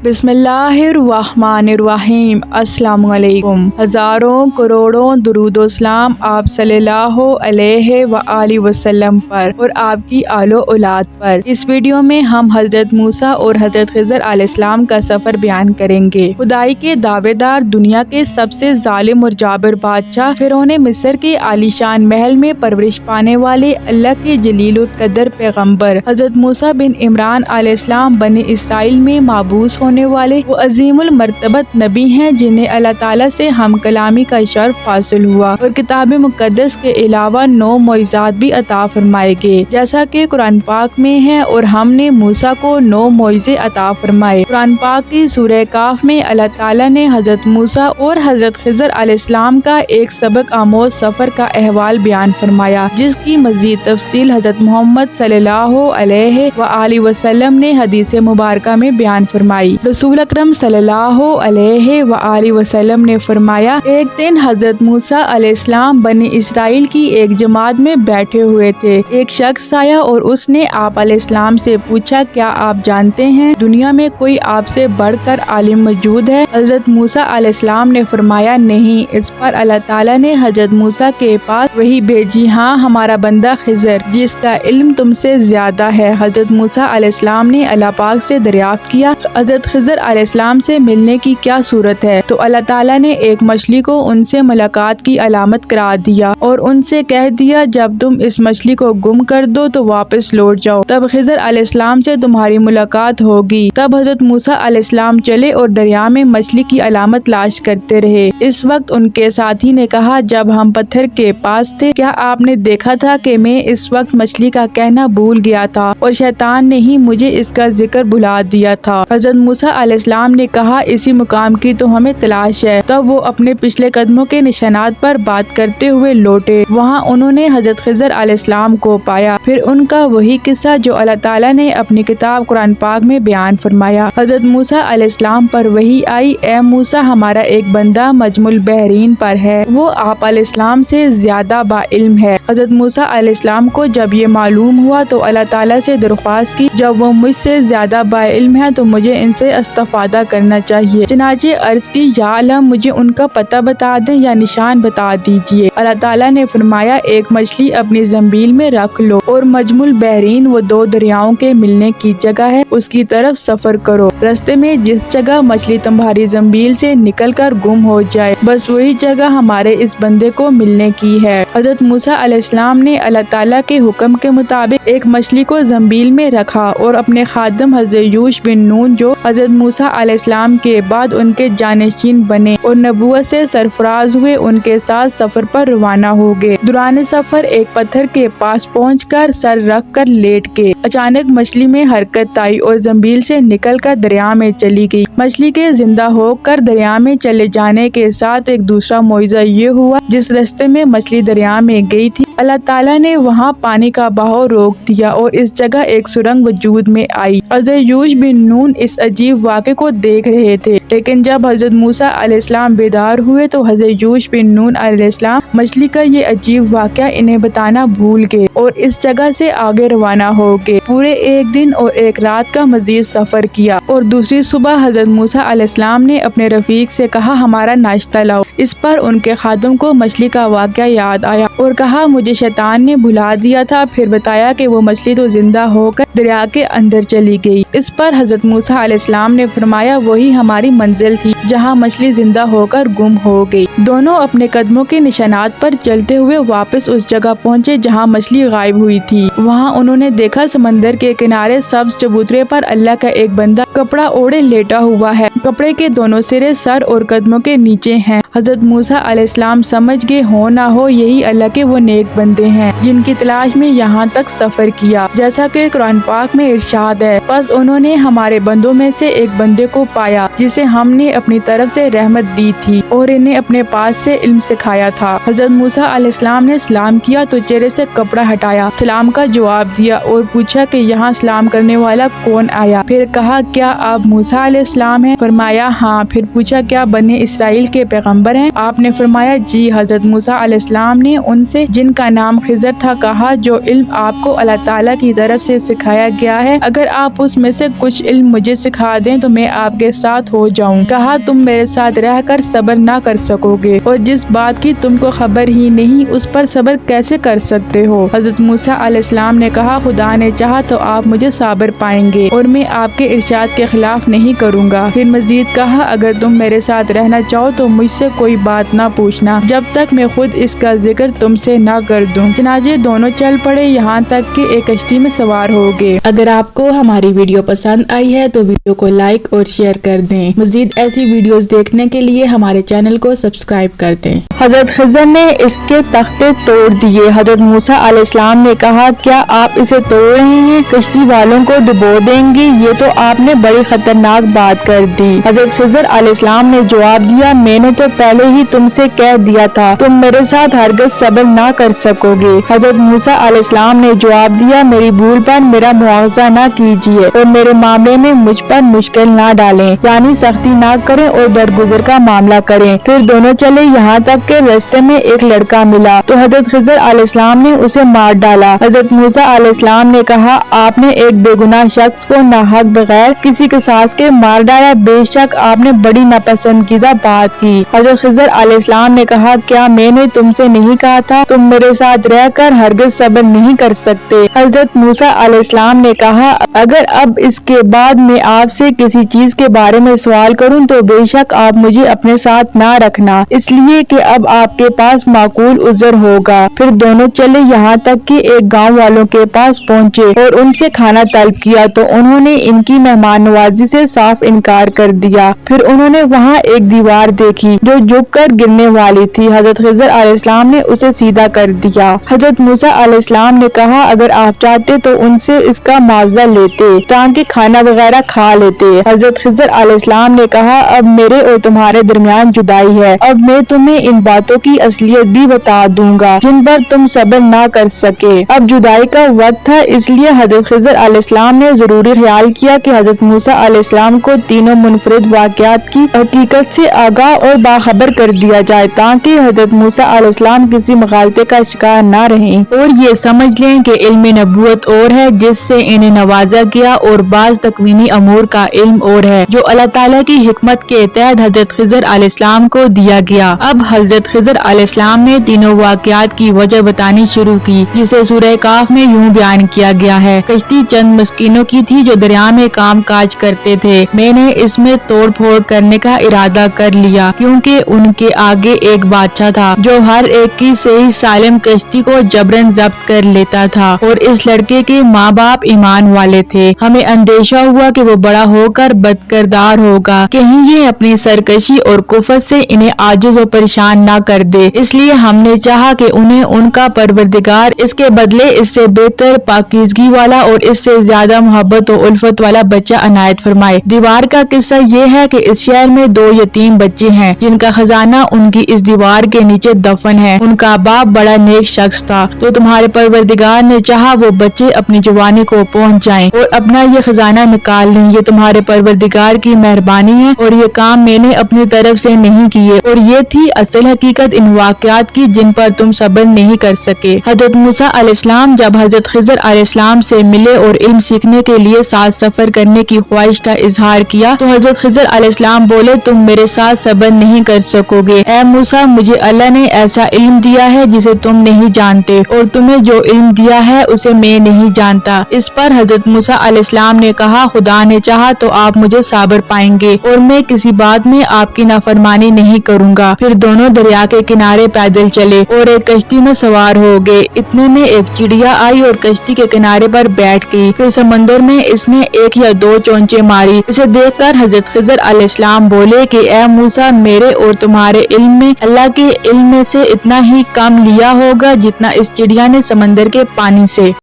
बिस्मिल्लाहिर्रहमानिर्रहीम। अस्सलाम वालेकुम। हज़ारों करोड़ों दुरूद व सलाम आप सल्लल्लाहु अलैहि व आलिहि वसल्लम पर और आपकी आलो औलाद पर। इस वीडियो में हम हज़रत मूसा और हज़रत खिज़र अलैहिस्सलाम का सफ़र बयान करेंगे। खुदाई के दावेदार, दुनिया के सबसे जालिम और जाबिर बादशाह, फिरौन मिस्र के आलीशान महल में परवरिश पाने वाले अल्लाह के जलील कदर पैगम्बर हज़रत मूसा बिन इमरान अलैहिस्सलाम बनी इसराइल में माबूस होने वाले वो अजीमुल मर्तबत नबी हैं, जिन्हें अल्लाह ताला से हम कलामी का शर्फ हासिल हुआ और किताब मुकद्दस के अलावा 9 मोइज़ात भी अता फरमाए गए, जैसा कि कुरान पाक में है। और हमने मूसा को 9 मोइज़े अता फरमाए। कुरान पाक की सूरह काफ में अल्लाह ताला ने हज़रत मूसा और हज़रत खिज़र अलैहिस्सलाम का एक सबक आमोज सफ़र का अहवाल बयान फरमाया, जिसकी मज़ीद तफसील हज़रत मोहम्मद सल्लल्लाहु अलैहि व आलिहि वसल्लम ने हदीस मुबारका में बयान फरमाई। रसूल अकरम सल्लल्लाहु अलैहि व आलिहि वसल्लम ने फरमाया, एक दिन हज़रत मूसा अलैहिस्सलाम बनी इसराइल की एक जमात में बैठे हुए थे। एक शख्स आया और उसने आप अलैहिस्सलाम से पूछा, क्या आप जानते हैं दुनिया में कोई आपसे बढ़कर आलिम मौजूद है? हज़रत मूसा अलैहिस्सलाम ने फरमाया, नहीं। इस पर अल्लाह ताला ने हज़रत मूसा के पास वही भेजी, हाँ, हमारा बंदा खिज़र, जिसका इल्म तुमसे ज्यादा है। हज़रत मूसा अलैहिस्सलाम ने अल्लाह पाक से दरियाफ्त किया, हज़रत खिज़र अलैहिस्सलाम से मिलने की क्या सूरत है? तो अल्लाह ताला ने एक मछली को उनसे मुलाकात की अलामत करार दिया और उनसे कह दिया, जब तुम इस मछली को गुम कर दो तो वापस लौट जाओ, तब खिज़र अलैहिस्सलाम से तुम्हारी मुलाकात होगी। तब हज़रत मूसा अलैहिस्सलाम चले और दरिया में मछली की अलामत तलाश करते रहे। इस वक्त उनके साथी ने कहा, जब हम पत्थर के पास थे, क्या आपने देखा था कि मैं इस वक्त मछली का कहना भूल गया था और शैतान ने ही मुझे इसका जिक्र भुला दिया था? हज़रत मूसा अलैहिस्सलाम ने कहा, इसी मुकाम की तो हमें तलाश है। तब वो अपने पिछले कदमों के निशानात पर बात करते हुए लौटे। वहाँ उन्होंने हज़रत खिज़र अलैहिस्सलाम को पाया। फिर उनका वही किस्सा जो अल्लाह ताला ने अपनी किताब कुरान पाक में बयान फरमाया। हज़रत मूसा अलैहिस्सलाम पर वही आई, ए मूसा, हमारा एक बंदा मजमुल बहरीन पर है, वो आप अलैहिस्सलाम से ज्यादा बाइल्म है। हज़रत मूसा अलैहिस्सलाम को जब ये मालूम हुआ तो अल्लाह ताला से दरख्वास्त की, जब वो मुझसे ज्यादा बाइल्म है तो मुझे इनसे इस्तिफादा करना चाहिए। चनाचे अर्ज की, या अल्लाह, मुझे उनका पता बता दें या निशान बता दीजिए। अल्लाह ताला ने फरमाया, एक मछली अपनी जंबील में रख लो और मजमुल बहरीन वो 2 दरियाओं के मिलने की जगह है, उसकी तरफ सफर करो। रास्ते में जिस जगह मछली तुम्हारी जंबील से निकल कर गुम हो जाए, बस वही जगह हमारे इस बंदे को मिलने की है। हज़रत मूसा अलैहिस्सलाम ने अल्लाह ताला के हुक्म के मुताबिक एक मछली को जंबील में रखा और अपने खादिम हज़रत यूश बिन नून, जो हज़रत मूसा अलैहिस्सलाम के बाद उनके जानशीन बने और नबूवत से सरफराज हुए, उनके साथ सफर पर रवाना हो गए। दौरान सफर एक पत्थर के पास पहुंचकर सर रख कर लेट गए। अचानक मछली में हरकत आई और जंबील से निकलकर दरिया में चली गई। मछली के जिंदा होकर दरिया में चले जाने के साथ एक दूसरा मोइज़ा ये हुआ, जिस रास्ते में मछली दरिया में गई थी, अल्लाह ताला ने वहाँ पानी का बहाव रोक दिया और इस जगह एक सुरंग वजूद में आई। हज़रत यूश बिन नून इस अजीब वाक़े को देख रहे थे, लेकिन जब हज़रत मूसा अलैहिस्सलाम बेदार हुए तो हज़रत यूश बिन नून अलैहिस्सलाम मछली का ये अजीब वाक़या इन्हें बताना भूल गए और इस जगह से आगे रवाना हो गए। पूरे एक दिन और एक रात का मजीद सफर किया और दूसरी सुबह हज़रत मूसा अलैहिस्सलाम ने अपने रफीक से कहा, हमारा नाश्ता लाओ। इस पर उनके खादिम को मछली का वाक़या याद आया और कहा, मुझे शैतान ने भुला दिया था। फिर बताया कि वो मछली तो जिंदा होकर दरिया के अंदर चली गई। इस पर हज़रत मूसा अलैहिस्सलाम ने फरमाया, वही हमारी मंजिल थी जहाँ मछली जिंदा होकर गुम हो गई। दोनों अपने कदमों के निशानात पर चलते हुए वापस उस जगह पहुँचे जहाँ मछली गायब हुई थी। वहाँ उन्होंने देखा, समंदर के किनारे सब्ज चबूतरे पर अल्लाह का एक बंदा कपड़ा ओढ़े लेटा हुआ है। कपड़े के दोनों सिरे सर और कदमों के नीचे हैं। हज़रत मूसा अलैहिस्सलाम समझ गए, हो ना हो यही अल्लाह के वो नेक बंदे हैं जिनकी तलाश में यहाँ तक सफर किया, जैसा कि कुरान पाक में इरशाद है। बस उन्होंने हमारे बंदों में से एक बंदे को पाया जिसे हमने अपनी तरफ से रहमत दी थी और इन्हें अपने पास से इल्म सिखाया था। हज़रत मूसा अलैहिस्सलाम ने सलाम किया तो चेहरे से कपड़ा हटाया, सलाम का जवाब दिया और पूछा कि यहाँ सलाम करने वाला कौन आया? फिर कहा, क्या आप मूसा अलैहिस्सलाम हैं? फरमाया, हाँ। फिर पूछा, क्या बने इसराइल के पैगम्बर पैगंबर हैं? आपने फरमाया जी। हजरत मूसा अलैहिस्सलाम ने उनसे जिनका नाम खिज़र था कहा, जो इल्म आपको अल्लाह ताला की तरफ से सिखाया गया है, अगर आप उसमें से कुछ इल्म मुझे सिखा दें तो मैं आपके साथ हो जाऊं। कहा, तुम मेरे साथ रहकर सब्र ना कर सकोगे और जिस बात की तुमको खबर ही नहीं उस पर सब्र कैसे कर सकते हो। हजरत मूसा अलैहिस्सलाम ने कहा, खुदा ने चाहा तो आप मुझे साबर पाएंगे और मैं आपके इरशाद के खिलाफ नहीं करूँगा। फिर मजीद कहा, अगर तुम मेरे साथ रहना चाहो तो मुझसे कोई बात ना पूछना जब तक मैं खुद इसका जिक्र तुमसे ना कर दूं। चनाचे दोनों चल पड़े, यहाँ तक कि एक कश्ती में सवार हो गए। अगर आपको हमारी वीडियो पसंद आई है तो वीडियो को लाइक और शेयर कर दें। मजीद ऐसी वीडियोस देखने के लिए हमारे चैनल को सब्सक्राइब कर दें। हजरत खिज़र ने इसके तख्ते तोड़ दिए। हजरत मूसा अलैहिस्सलाम ने कहा, क्या आप इसे तोड़ रहे हैं? कश्ती वालों को डुबो देंगे? ये तो आपने बड़ी खतरनाक बात कर दी। हजरत खिज़र अलैहिस्सलाम ने जवाब दिया, मैंने तो पहले ही तुमसे कह दिया था तुम मेरे साथ हरगिज़ सब्र ना कर सकोगे। हजरत मूसा अलैहिस्सलाम ने जवाब दिया, मेरी भूल पर मेरा मुआवजा ना कीजिए और मेरे मामले में मुझ पर मुश्किल ना डालें, यानी सख्ती ना करें और दरगुजर का मामला करें। फिर दोनों चले, यहाँ तक के रास्ते में एक लड़का मिला तो हजरत खिज़र अलैहिस्सलाम ने उसे मार डाला। हजरत मूसा अलैहिस्सलाम ने कहा, आपने एक बेगुनाह शख्स को नाहक बगैर किसी क़िसास के मार डाला, बेशक आपने बड़ी नापसंदीदा बात की। हजरत खिज़र अलैहिस्सलाम ने कहा, क्या मैंने तुमसे नहीं कहा था तुम मेरे साथ रहकर हरगिज़ सब्र नहीं कर सकते? हजरत मूसा अलैहिस्सलाम ने कहा, अगर अब इसके बाद मैं आपसे किसी चीज के बारे में सवाल करूं तो बेशक आप मुझे अपने साथ ना रखना, इसलिए कि अब आपके पास माकूल उज़र होगा। फिर दोनों चले, यहाँ तक कि एक गांव वालों के पास पहुँचे और उनसे खाना तलब किया तो उन्होंने इनकी मेहमान नवाजी से साफ इनकार कर दिया। फिर उन्होंने वहाँ एक दीवार देखी जो झुक कर गिरने वाली थी। हजरत खिज़र अलैहिस्सलाम ने उसे सीधा कर दिया। हजरत मूसा अलैहिस्सलाम ने कहा, अगर आप चाहते तो उनसे इसका मुआवजा लेते ताकि खाना वगैरह खा लेते। हजरत खिज़र अलैहिस्सलाम ने कहा, अब मेरे और तुम्हारे दरमियान जुदाई है, अब मैं तुम्हें इन बातों की असलियत भी बता दूंगा जिन पर तुम सब्र ना कर सके। अब जुदाई का वक्त था, इसलिए हजरत खिज़र अलैहिस्सलाम ने जरूरी ख्याल किया कि हजरत मूसा अलैहिस्सलाम को तीनों मुनफरिद वाक़यात की हकीकत से आगाह और बाखबर कर दिया जाए ताकि हजरत मूसा अलैहिस्सलाम किसी मुग़ालते का शिकार ना रहें और ये समझ लें कि इल्म नबूवत और है जिससे इन्हें नवाजा गया और बाज़ तकवीनी अमूर का इल्म और है जो अल्लाह ताला की हिकमत के तहत हजरत खिज़र अलैहिस्सलाम को दिया गया। अब हजरत खिज़र अलैहिस्सलाम ने तीनों वाक़यात की वजह बतानी शुरू की, जिसे सूरह काफ में यूं बयान किया गया है। कश्ती चंद मस्कीनों की थी जो दरिया में काम काज करते थे। मैंने इसमें तोड़ फोड़ करने का इरादा कर लिया क्योंकि उनके आगे एक बादशाह था जो हर एक की सही सालिम कश्ती को जबरन जब्त कर लेता था और इस लड़के के माँ बाप ईमान वाले थे। हमें अंदेशा हुआ कि वो बड़ा होकर बदकिरदार होगा, कहीं ये अपनी सरकशी और कुफत से इन्हें आजिज और परेशान ना कर दे, इसलिए हमने चाहा कि उन्हें उनका परवरदिगार इसके बदले इससे बेहतर पाकीज़गी वाला और इससे ज्यादा मोहब्बत और उल्फत वाला बच्चा अनायत फरमाए। दीवार का किस्सा ये है कि इस शहर में दो यतीम बच्चे हैं जिनका खजाना उनकी इस दीवार के नीचे दफन है। उनका बाप बड़ा नेक शख्स था तो तुम्हारे परवरदिगार ने चाहा वो बच्चे अपनी जवानी को पहुँच जाएं और अपना ये खजाना निकाल लें। ये तुम्हारे परवरदिगार की मेहरबानी है और ये काम मैंने अपनी तरफ से नहीं किए और ये थी असल हकीकत इन वाक़यात की जिन पर तुम सब्र नहीं कर सके। हजरत मूसा अलैहिस्सलाम जब हजरत खिज़र अलैहिस्सलाम से मिले और इल्म सीखने के लिए साथ सफर करने की ख्वाहिश का इजहार किया तो हजरत खिज़र अलैहिस्सलाम बोले, तुम मेरे साथ सब्र नहीं कर सकोगे। ऐ मूसा, मुझे अल्लाह ने ऐसा इल्म दिया है जिसे तुम नहीं जानते और तुम्हें जो इल्म दिया है उसे मैं नहीं जानता। इस पर हजरत मूसा अलैहिस्सलाम ने कहा, खुदा ने चाहा तो आप मुझे साबर पाएंगे और मैं किसी बात में आपकी नाफरमानी नहीं करूँगा। फिर दोनों दरिया के किनारे पैदल चले और एक कश्ती में सवार हो गए। इतने में एक चिड़िया आई और कश्ती के किनारे पर बैठ गई। फिर समंदर में इसने एक या दो चोंचे मारी। इसे देखकर हजरत खिज़र अलैहिस्सलाम बोले कि ऐ मूसा, मेरे और तुम्हारे इल्म में अल्लाह के इल्म में से इतना ही कम लिया होगा जितना इस चिड़िया ने समंदर के पानी से।